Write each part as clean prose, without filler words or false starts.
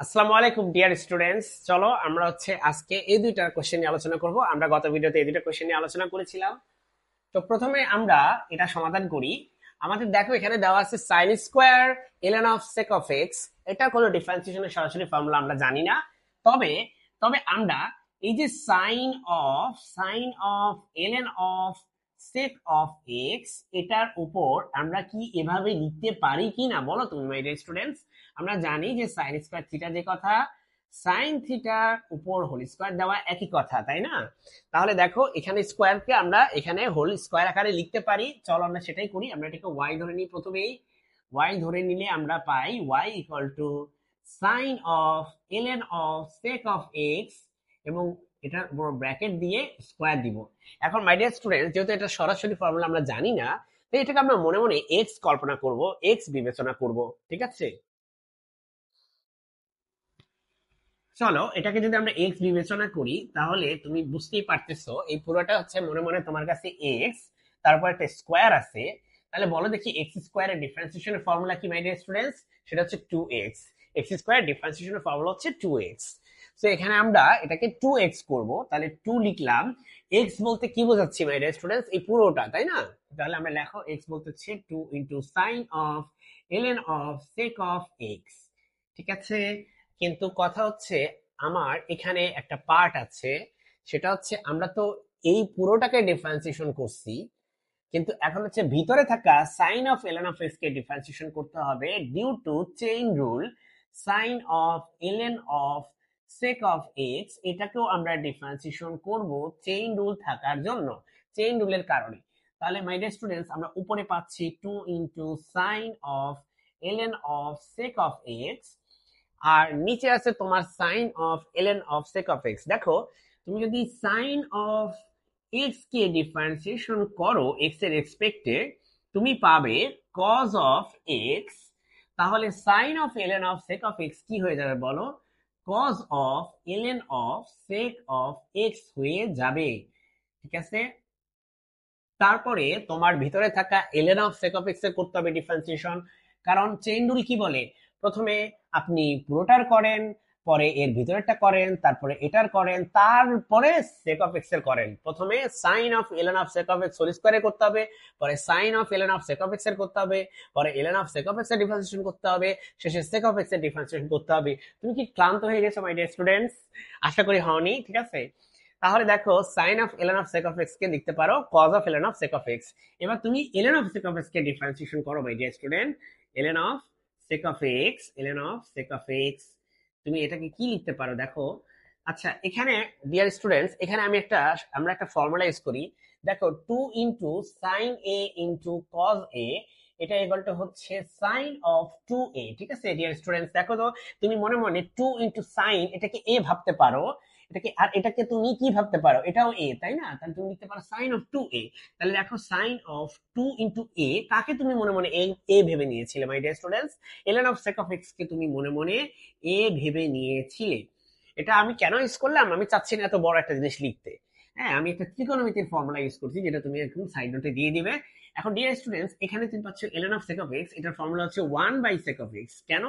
আসসালামু আলাইকুম dear students. চলো আমরা আজকে এই দুইটা কোশ্চেন নিয়ে আলোচনা করব। আমরা গত ভিডিওতে এই দুইটা কোশ্চেন নিয়ে আলোচনা করেছিলাম। তো প্রথমে আমরা এটা সমাধান করি। আমাদের দেখো এখানে দেওয়া আছে sin square ln of sec of x। এটা কোনো ডিফারেন্সিয়েশনের সরাসরি ফর্মুলা আমরা জানি না। তবে তবে আমরা এই যে sine of ln of sec of x, এটার উপর আমরা কি এভাবে লিখতে পারি কি না বলো তুমি মাই ডিয়ার স্টুডেন্টস। আমরা জানি যে সাইন স্কয়ার থিটা যে কথা, সাইন থিটার উপর হোল স্কয়ার দেওয়া একই কথা, তাই না? তাহলে দেখো এখানে স্কোয়ারকে আমরা এখানে হোল স্কোয়ার আকারে লিখতে পারি। চলো আমরা সেটাই করি। আমরা এটাকে ওয়াই ধরে নিই। প্রথমেই ওয়াই ধরে নিলে আমরা পাই y equal to sine of ln of sec of x, এবং এটার বড় ব্র্যাকেট দিয়ে স্কোয়ার দিব। এখন মাই ডিয়ার স্টুডেন্ট, যেহেতু এটা সরাসরি ফর্মুলা আমরা জানি না, তাই এটাকে আমরা মনে মনে এক্স কল্পনা করব, এক্স বিবেচনা করব। ঠিক আছে, চলো এটাকে যদি আমরা এক্স বিবেচনা করি তাহলে তুমি বুঝতেই পারতেছো এই পুরোটা মনে মনে তোমার কাছে এক্স, তারপর একটা স্কোয়ার আছে। তাহলে বলো দেখি এক্স স্কোয়ারের ডিফারেন্সিয়েশনের ফর্মুলা কি মাই ডিয়ার স্টুডেন্টস? সেটা হচ্ছে 2x। এক্স স্কোয়ার ডিফারেন্সিয়েশনের ফর্মুলা হচ্ছে 2x। তো এখানে আমরা এটাকে 2x করব, তাহলে 2 লিখলাম। এক্স বলতে কি বোঝাচ্ছি মাই ডিয়ার স্টুডেন্টস? এই পুরোটা, তাই না? তাহলে আমরা লেখো এক্স বলতে হচ্ছে 2 into sign of ln of sec of x. ঠিক আছে, কিন্তু কথা আমার এখানে একটা পার্ট আছে। সেটা আমরা তো এই পুরোটাকে ডিফারেন্সিয়েশন করছি, কিন্তু এখন ভিতরে থাকা sine of ln of x কে ডিফারেন্সিয়েশন করতে হবে due to chain rule. Sine of ln of sec of x, এটাকেও আমরা ডিফারেন্সিয়েশন করব চেইন রুল থাকার জন্য, চেইন রুলের কারণে। তাহলে মাই ডিয়ার স্টুডেন্টস, আমরা উপরে পাচ্ছি 2 into sine of ln of sec of x, আর নিচে আছে তোমার sine of ln of sec of x। দেখো তুমি যদি সাইন অফ এক্স কে ডিফারেন্সিয়েশন করো এক্স এর রেসপেক্টে, তুমি পাবে কজ অফ এক্স। তাহলে sine of ln of sec of x কি হয়ে যাবে বলো? Cos of ln of sec of x হয়ে যাবে। ঠিক আছে, তারপরে তোমার ভিতরে থাকা ln of sec of x এর করতে হবে ডিফারেন্সিয়েশন। কারণ চেইন রুল কি বলে? প্রথমে আপনি পুরোটার করেন, পরে এর ভিতরেরটা করেন, তারপরে এটার করেন, তারপরে sec অফ x এর করেন। প্রথমে sine of ln of sec of x whole স্কয়ারে করতে হবে, পরে sine of ln of sec of x এর করতে হবে, পরে ln of sec of x এর ডিফারেন্সিয়েশন করতে হবে, শেষে sec অফ x এর ডিফারেন্সিয়েশন করতে হবে। তুমি কি ক্লান্ত হয়ে গেছো মাই ডিয়ার স্টুডেন্টস? আশা করি হওনি। ঠিক আছে, তাহলে দেখো sine of ln of sec of x কে লিখতে পারো cos of ln of sec of x। এবার তুমি ln of sec of x কে ডিফারেন্সিয়েশন করো my dear student. ln of sec of x, ln of sec of x, তুমি এটাকে কি লিখতে পারো দেখো। আচ্ছা, এখানে ডিয়ার স্টুডেন্টস, এখানে আমরা একটা ফর্মুলা ইউজ করি। দেখো 2 into sine a into cos a, এটা equal to sine of 2a। ঠিক আছে ডিয়ার স্টুডেন্টস, দেখো তো তুমি মনে মনে 2 ইনটু সাইন, এটাকে a ভাবতে পারো, এটাকে, আর এটাকে তুমি কি ভাবতে পারো? এটাও এ, তাই না? তাহলে তুমি লিখতে পারো সাইন অফ 2a। তাহলে দেখো সাইন অফ 2 ইনটু এ, কাকে তুমি মনে মনে এ ভেবে নিয়েছিলে মাই dear students? ln of sec of x কে তুমি মনে মনে এ ভেবে নিয়েছিলে। এটা আমি কেন ইউজ করলাম? আমি চাচ্ছি না এত বড় একটা জিনিস লিখতে। হ্যাঁ, আমি একটা ত্রিকোণমিতির ফর্মুলা ইউজ করছি, যেটা তুমি একদম সাইড নোটে দিয়ে দিবে। এখন ডিয়ার স্টুডেন্টস, এখানে তুমি পাচ্ছ ln of sec of x, এটার ফর্মুলা হচ্ছে 1 বাই sec অফ x। কেন?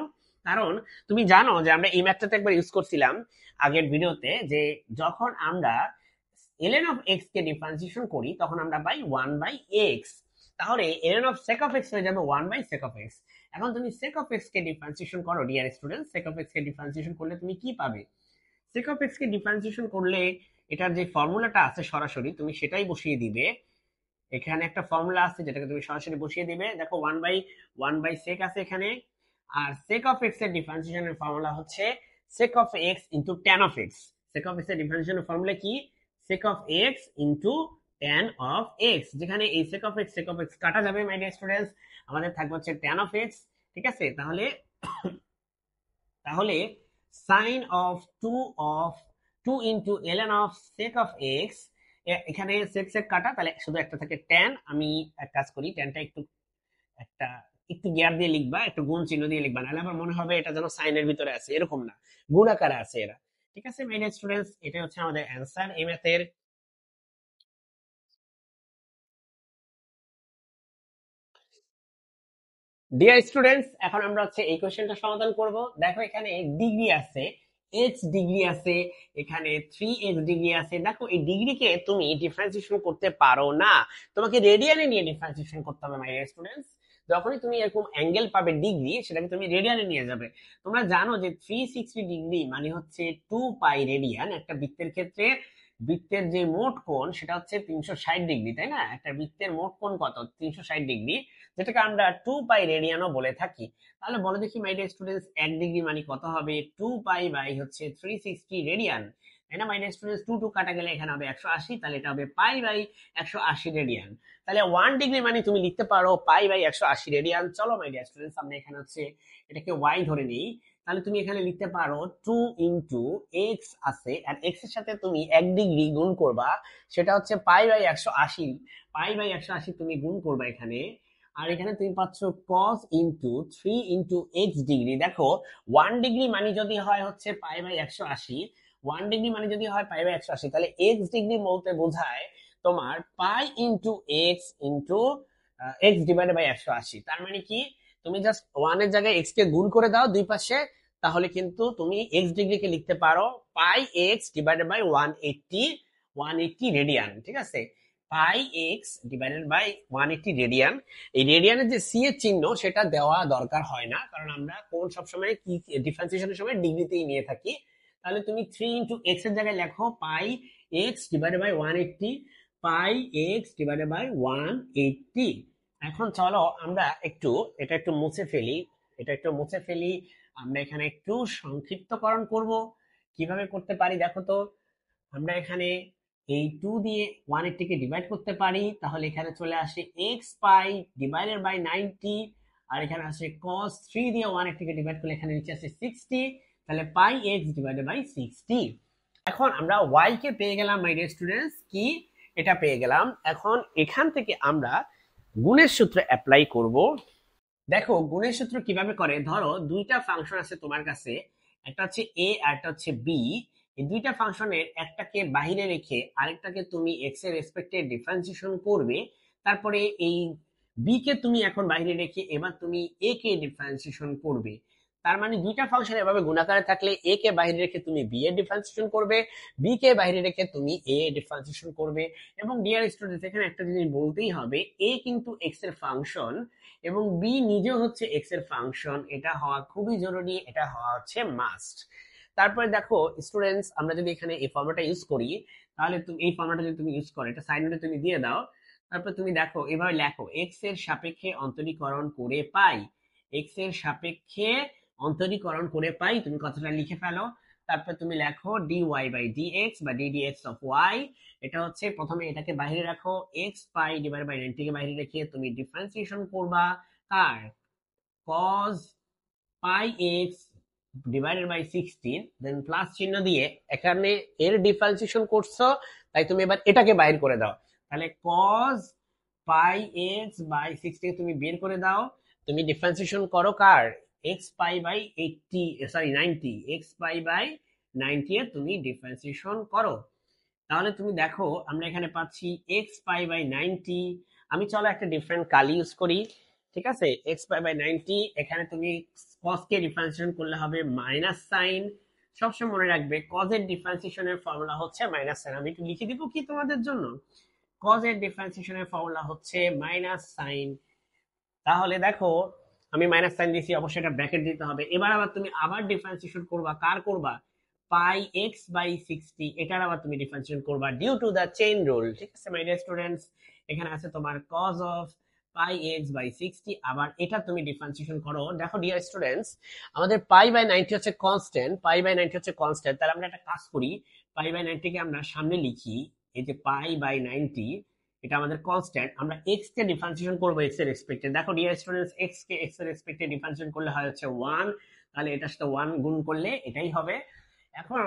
কারণ তুমি জানো যে আমরা এই ম্যাথটাতে একবার ইউজ করছিলাম আগের ভিডিওতে, যে যখন আমরা ln অফ x কে ডিফারেন্সিয়েশন করি তখন আমরা পাই 1 বাই x। তাহলে ln of sec of x হয়ে যাবে 1 বাই sec অফ x। এখন তুমি sec অফ x কে ডিফারেন্সিয়েশন করো dear student, sec of x কে ডিফারেন্সিয়েশন করলে তুমি কি পাবে? sec অফ x কে ডিফারেন্সিয়েশন করলে এটার যে ফর্মুলাটা আছে সরাসরি তুমি সেটাই বসিয়ে দিবে। এখানে একটা ফর্মুলা আছে যেটাকে তুমি সরাসরি বসিয়ে দিবে। দেখো 1 বাই sec আছে এখানে, আর sec অফ x এর ডিফারেন্সিয়েশনের ফর্মুলা হচ্ছে sec of x into tan of x। sec of x এর ডিফারেন্সিয়েশনের ফর্মুলা কি? sec of x into tan of x, যেখানে এই sec অফ x কাটা যাবে মাই ডিয়ার স্টুডেন্টস, আমাদের থাকবে tan অফ x। ঠিক আছে, তাহলে তাহলে sine of 2 of 2 into ln of sec of x, এখানে sec sec কাটা, তাহলে শুধু একটা থাকে tan। আমি এক কাজ করি, ট্যানটা একটা একটু গ্যাপ দিয়ে লিখবা, একটু গুণ চিহ্ন দিয়ে লিখবা, নাহলে আমার মনে হবে এটা যেন সাইনের ভিতরে আছে, এরকম না, গুণ আকারে আছে এরা। ঠিক আছে মাই ডিয়ার স্টুডেন্টস, এটা হচ্ছে আমাদের অ্যান্সার এই ম্যাথের। ডিয়ার স্টুডেন্টস, এখন আমরা হচ্ছে এই কোশ্চেনটা সমাধান করব। দেখো এখানে ডিগ্রি আছে, এক্স ডিগ্রি আছে, এখানে 3x ডিগ্রি আছে। দেখো এই ডিগ্রিকে তুমি ডিফারেন্সিয়েশন করতে পারো না, তোমাকে রেডিয়ানে নিয়ে ডিফারেন্সিয়েশন করতে হবে মাই ডিয়ার স্টুডেন্টস। যখনই তুমি এরকম অ্যাঙ্গেল পাবে ডিগ্রি, সেটাকে তুমি রেডিয়ানে নিয়ে যাবে। তোমরা জানো যে 360 ডিগ্রি মানে হচ্ছে 2 পাই রেডিয়ান। একটা বৃত্তের ক্ষেত্রে বৃত্তের যে মোট কোণ সেটা হচ্ছে 360 ডিগ্রি, তাই না? একটা বৃত্তের মোট কোণ কত? 360 ডিগ্রি, যেটাকে আমরা 2 পাই রেডিয়ানও বলে থাকি। তাহলে বলো দেখি মাই ডিয়ার স্টুডেন্টস, 1 ডিগ্রি মানে কত হবে? 2 পাই বাই হচ্ছে 360 রেডিয়ান, তাই না মাই ডিয়ার স্টুডেন্টস? 2 কাটা গেলে এখানে হবে 180, তাহলে এটা হবে পাই বাই 180 রেডিয়ান। তাহলে 1 ডিগ্রি মানে তুমি লিখতে পারো পাই বাই 180 রেডিয়ান। চলো মাই ডিয়ার স্টুডেন্টস, আমরা এখানে হচ্ছে এটাকে ওয়াই ধরে নিই। তাহলে তুমি এখানে লিখতে পারো 2 x আছে, আর x এর সাথে তুমি 1 ডিগ্রি গুণ করবা, সেটা হচ্ছে পাই বাই 180। পাই বাই 180 তুমি গুণ করবা এখানে, আর এখানে তুমি পাচ্ছ cos ইন্টু 3 x ডিগ্রি। দেখো 1 ডিগ্রি মানে যদি হয় হচ্ছে পাই বাই 180, 1 ডিগ্রি মানে যদি হয় পাই বাই 180, তাহলে x ডিগ্রি বলতে বোঝায় তোমার pi into x divided by 180। তার মানে কি, তুমি জাস্ট ওয়ান এর জায়গায় এক্স কে গুণ করে দাও দুই পাশে, তাহলে কিন্তু তুমি এক্স ডিগ্রি কে লিখতে পারো পাই এক্স ডিভাইডেড বাই 180 রেডিয়ান। ঠিক আছে, পাই এক্স ডিভাইডেড বাই 180 রেডিয়ান। এই রেডিয়ানের যে সি এর চিহ্ন সেটা দেওয়া দরকার হয় না, কারণ আমরা কোন সবসময় কি ডিফারেন্সিয়েশনের সময় ডিগ্রিতেই নিয়ে থাকি। তাহলে তুমি 3 × x এর জায়গায় লেখো pi x divided by 180, pi x divided by 180। এখন চলো আমরা একটু মুছে ফেলি, আমরা এখানে একটু সংক্ষিপ্তকরণ করব। কিভাবে করতে পারি দেখো তো। আমরা এখানে এই 2 দিয়ে 180 কে ডিভাইড করতে পারি, তাহলে এখানে চলে আসে এক্স পাই ডিভাইডেড বাই 90, আর এখানে আসে cos 3 দিয়ে 180 কে ডিভাইড করলে এখানে নিচে আসে 60, তাহলে পাই এক্স ডিভাইডেড বাই 60। এখন আমরা y কে পেয়ে গেলাম মাই ডিয়ার স্টুডেন্টস, কি এটা পেয়ে গেলাম। এখন এখান থেকে আমরা গুণের সূত্র অ্যাপ্লাই করব। দেখো গুণের সূত্র কিভাবে করে, ধরো দুইটা ফাংশন আছে তোমার কাছে, একটা হচ্ছে এ আর একটা হচ্ছে বি। এই দুইটা ফাংশনের একটাকে বাইরে রেখে আরেকটাকে তুমি এক্স এর রেসপেক্টে ডিফারেন্সিয়েশন করবে। তারপরে এই বি কে তুমি এখন বাইরে রেখে এবার তুমি এ কে ডিফারেন্সিয়েশন করবে। তার মানে দুইটা ফাংশন এভাবে গুণাকারে থাকলে এ কে বাইরে রেখে তুমি বি এর ডিফারেন্সিয়েশন করবে, বি কে বাইরে রেখে তুমি এ এর ডিফারেন্সিয়েশন করবে। এবং ডিয়ার স্টুডেন্টস, এখানে একটা জিনিস বলতেই হবে, এ কিন্তু এক্স এর ফাংশন এবং বি নিজেও হচ্ছে এক্স এর ফাংশন। এটা হওয়া খুবই জরুরি, এটা হওয়া হচ্ছে মাস্ট। তারপরে দেখো স্টুডেন্টস, আমরা যদি এখানে এই ফর্মুলাটা ইউজ করি, তাহলে তুমি এই ফর্মুলাটা যদি তুমি ইউজ করো, এটা সাইন নোটে তুমি দিয়ে দাও। তারপর তুমি দেখো এভাবে লেখো, এক্স এর সাপেক্ষে অন্তরীকরণ করে পাই, এক্স এর সাপেক্ষে অন্তরীকরণ করে পাই, তুমি কথাটা লিখে ফেলো। তারপর তুমি লেখো dy বাই dx বা ddx অফ y। এটা হচ্ছে প্রথমে এটাকে বাইরে রাখো, এক্স পাই ডিভাইড বাই 90 কে বাইরে রেখে তুমি ডিফারেন্সিয়েশন করবা কার, cos pi x divided by 16, then plus চিহ্ন দিয়ে এখানে এর ডিফারেন্সিয়েশন করছো, তাই তুমি এবার এটাকে বাইর করে দাও। তাহলে cos পাই এক্স বাই 60 তুমি বের করে দাও, তুমি ডিফারেন্সিয়েশন করো কার, x pi by 80, sorry 90, x pi by 90 এর তুমি ডিফারেন্সিয়েশন করো। তাহলে তুমি দেখো আমরা এখানে পাচ্ছি এক্স পাই বাই 90। আমি চলো একটা ডিফারেন্ট কালি ইউজ করি। ঠিক আছে, এক্স পাই বাই 90, এখানে তুমি cos কে ডিফারেন্সিয়েশন করলে হবে মাইনাস সাইন। সবসময় মনে রাখবে cos এর ডিফারেন্সিয়েশনের ফর্মুলা হচ্ছে মাইনাস সাইন। আমি একটু লিখে দিব কি তোমাদের জন্য, cos এর ডিফারেন্সিয়েশনের ফর্মুলা হচ্ছে মাইনাস সাইন। তাহলে দেখো আমি মাইনাস সাইন দিয়েছি, অবশ্যই এটা ব্র্যাকেট দিতে হবে। এবার আবার তুমি আবার ডিফারেন্সিয়েশন করবা, কার করবা, পাই এক্স বাই 60, এটার আবার তুমি ডিফারেন্সিয়েশন করবা due to the chain rule. ঠিক আছে মাই ডিয়ার স্টুডেন্টস, এখানে আছে তোমার cos of pi x by 60, আবার এটা তুমি ডিফারেন্সিয়েশন করো। দেখো ডিয়ার স্টুডেন্টস, আমাদের পাই বাই 90 হচ্ছে কনস্ট্যান্ট, পাই বাই 90 হচ্ছে কনস্ট্যান্ট। তাহলে আমরা একটা কাজ করি, পাই বাই 90 কে আমরা সামনে লিখি, এই যে পাই বাই 90 এটা আমাদের কনস্ট্যান্ট, আমরা এক্স কে ডিফারেন্সিয়েশন করব এক্স এর রেসপেক্টে। দেখো ডিয়ার স্টুডেন্টস, এক্স কে এক্স এর রেসপেক্টে ডিফারেন্সিয়েশন করলে হয় হচ্ছে 1, তাহলে এটার সাথে 1 গুণ করলে এটাই হবে। এখন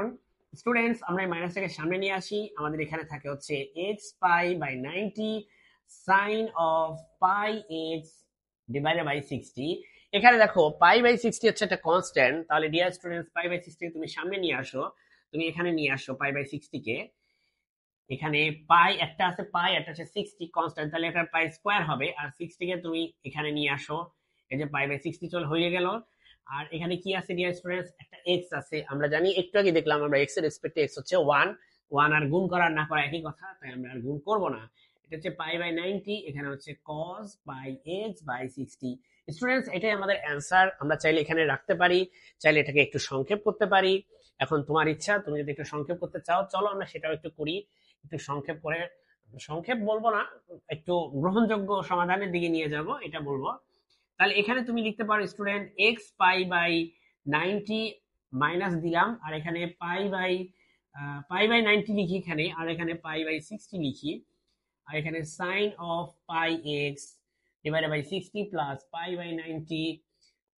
স্টুডেন্টস আমরা এই মাইনাসটাকে সামনে নিয়ে আসি, আমাদের এখানে থাকে হচ্ছে x pi by 90 sine of pi x divided by 60। এখানে দেখো পাই বাই 60 হচ্ছে একটা কনস্ট্যান্ট, তাহলে ডিয়ার স্টুডেন্টস পাই বাই 60 তুমি সামনে নিয়ে আসো, তুমি এখানে নিয়ে আসো পাই বাই 60 কে। এখানে পাই একটা আছে, পাই একটা আছে 60 কনস্ট্যান্ট, তাহলে এটা পাই স্কয়ার হবে, আর 60 কে তুমি এখানে নিয়ে আসো, এই যে পাই বাই 60 চল হয়ে গেল। আর এখানে কি আছে ডিয়ার স্টুডেন্টস, একটা এক্স আছে, আমরা জানি একটু আগে দেখলাম আমরা এক্স এর রেসপেক্টে এক্স হচ্ছে 1, 1 আর গুণ করা না করা একই কথা, তাই আমরা আর গুণ করব না। এটা হচ্ছে পাই বাই 90, এখানে হচ্ছে cos by x by 60। Students এটাই আমাদের অ্যান্সার। আমরা চাইলে এখানে রাখতে পারি, চাইলে এটাকে একটু সংক্ষেপ করতে পারি। এখন তোমার ইচ্ছা, তুমি যদি একটু সংক্ষেপ করতে চাও চলো আমরা সেটাও একটু করি। একটু সংক্ষেপ করে, সংক্ষেপ বলবো না, একটু গ্রহণযোগ্য সমাধানের দিকে নিয়ে যাব এটা বলবো। তাহলে এখানে তুমি লিখতে পারো student x pi by 90 minus দিলাম, আর এখানে পাই বাই 90 লিখি এখানে, আর এখানে পাই বাই 60 লিখি, আর এখানে sine of pi x divided by 60 plus pi by 90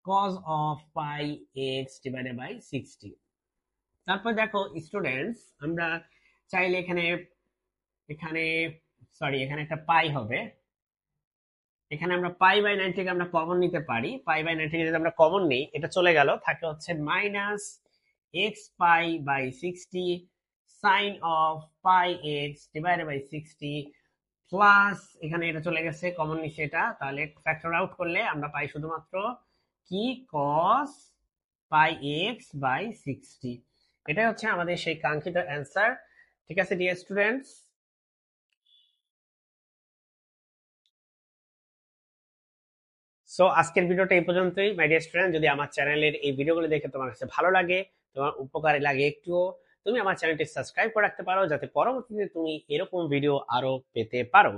cos of pi x divided by 60। তারপর দেখো স্টুডেন্টস, আমরা চাইলে এখানে এখানে সরি এখানে একটা পাই হবে, এখানে আমরা পাই বাই 90 কে আমরা কমন নিতে পারি। পাই বাই 90 কে যদি আমরা কমন নিই, এটা চলে গেল, থাকে হচ্ছে minus x pi by 60 sine of pi x divided by 60 plus, এখানে এটা চলে গেছে কমন নিচ্ছে এটা, তাহলে ফ্যাক্টর আউট করলে আমরা পাই শুধুমাত্র কি cos পাই এক্স বাই 60। এটাই হচ্ছে আমাদের সেই কাঙ্ক্ষিত অ্যান্সার। ঠিক আছে ডিয়ার স্টুডেন্টস। সো আজকের ভিডিওটা এই পর্যন্তই মাই ডিয়ার স্টুডেন্ট। যদি আমার চ্যানেলের এই ভিডিওগুলো দেখে তোমার কাছে ভালো লাগে, তোমার উপকারে লাগে একটুও, তুমি আমার চ্যানেলটি সাবস্ক্রাইব করে রাখতে পারো, যাতে পরবর্তীতে তুমি এরকম ভিডিও আরো পেতে পারো।